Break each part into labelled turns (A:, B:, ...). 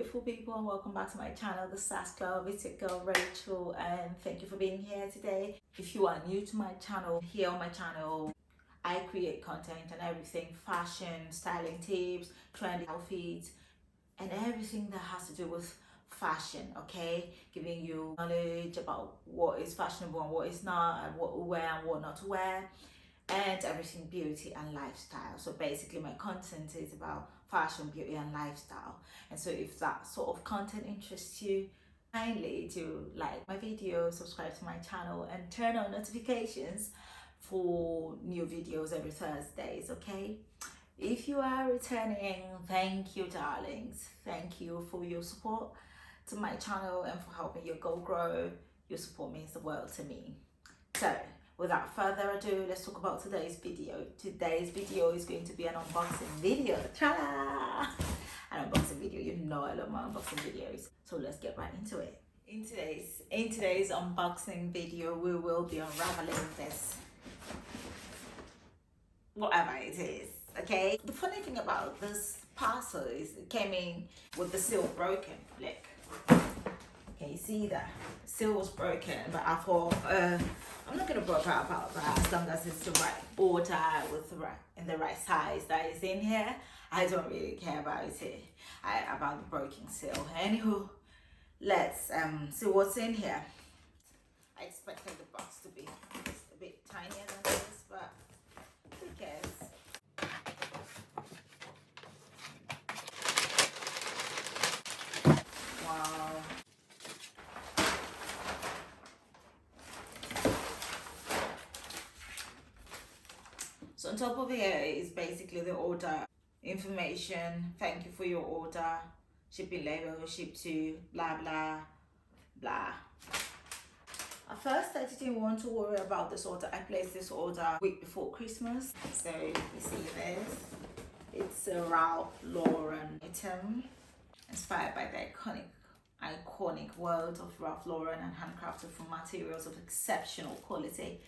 A: beautiful people, and welcome back to my channel, The Sass Club. It's your girl Rachel, and thank you for being here today. If you are new to my channel, here on my channel I create content and everything: fashion, styling tips, trendy outfits, and everything that has to do with fashion. Okay, giving you knowledge about what is fashionable and what is not, and what to wear and what not to wear, and everything beauty and lifestyle. So basically my content is about fashion, beauty and lifestyle. And so if that sort of content interests you, kindly do like my video, subscribe to my channel, and turn on notifications for new videos every Thursdays. Okay, if you are returning, thank you, darlings. Thank you for your support to my channel and for helping your goal grow. Your support means the world to me. So without further ado, let's talk about today's video. Today's video is going to be an unboxing video. Ta-da! An unboxing video. You know I love my unboxing videos. So let's get right into it. In today's unboxing video, we will be unraveling this, whatever it is. Okay. The funny thing about this parcel is it came in with the seal broken. Look. Can you see that? The seal was broken, but I thought I'm not gonna bother about that as long as it's the right order with the right in the right size that is in here. I don't really care about it. About the broken seal. Anywho, let's see what's in here. I expected the box to be just a bit tinier than this, but who cares? Wow. So on top of here is basically the order information. Thank you for your order. Shipping label, ship to, blah, blah, blah. At first, I didn't want to worry about this order. I placed this order a week before Christmas. So you see this. It's a Ralph Lauren item, inspired by the iconic world of Ralph Lauren and handcrafted from materials of exceptional quality.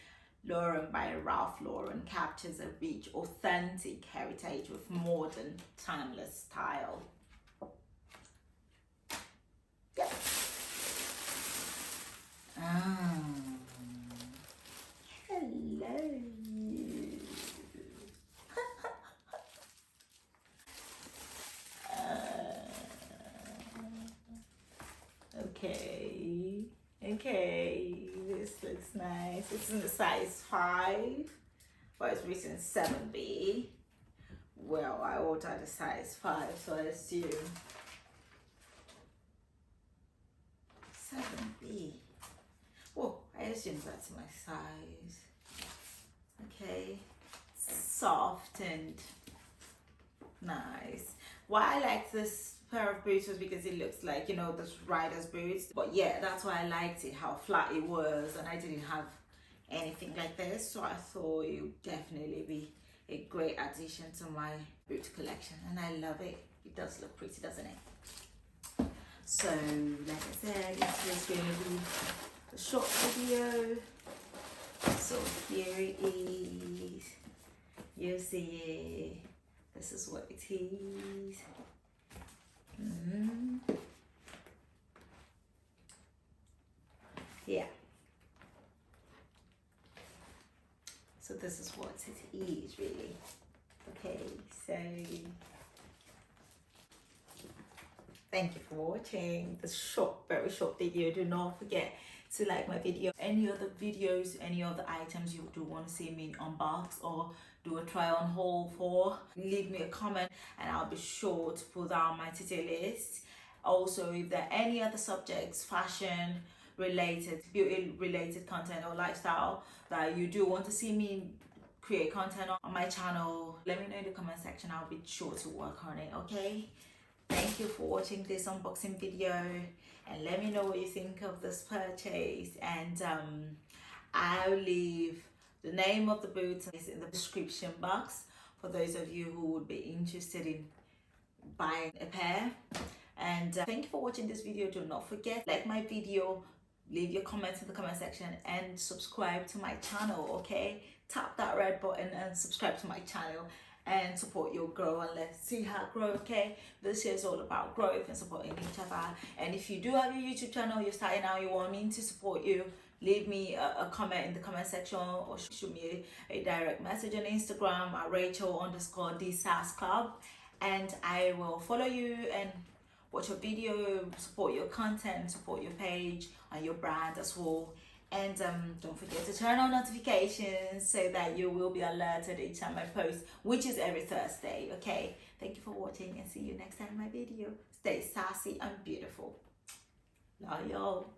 A: Lauren by Ralph Lauren captures a rich, authentic heritage with modern, timeless style. Yep. Hello. Okay, this looks nice. It's in the size 5, but it's written 7B. Well, I ordered a size 5, so I assume 7B. Oh, I assume that's my size. Okay, soft and nice. Why I like this pair of boots was because it looks like, you know, this rider's boots. But yeah, that's why I liked it, how flat it was, and I didn't have anything like this, so I thought it would definitely be a great addition to my boot collection, and I love it. It does look pretty, doesn't it? So like I said, this is going to be a short video. So here it is. You see it. This is what it is. Yeah. So this is what it is really. Okay, so thank you for watching this short, very short video. Do not forget to like my video. Any other videos, any other items you do want to see me unbox or do a try on haul for, leave me a comment and I'll be sure to put that on my to-do list. Also, if there are any other subjects, fashion related, beauty related content or lifestyle that you do want to see me create content on my channel, let me know in the comment section. I'll be sure to work on it. Okay, thank you for watching this unboxing video, and let me know what you think of this purchase. And I'll leave the name of the boot is in the description box for those of you who would be interested in buying a pair. And thank you for watching this video. Do not forget, like my video, leave your comments in the comment section, and subscribe to my channel. Okay, tap that red button and subscribe to my channel, and support your growth, and let's see how grow. Okay, this year is all about growth and supporting each other. And if you do have your YouTube channel, you're starting out, you want me to support you, leave me a comment in the comment section, or shoot me a direct message on Instagram at Rachel_the_SaaS Club, and I will follow you and watch your video, support your content, support your page and your brand as well. And don't forget to turn on notifications so that you will be alerted each time I post, which is every Thursday. Okay, thank you for watching, and see you next time in my video. Stay sassy and beautiful. Love y'all.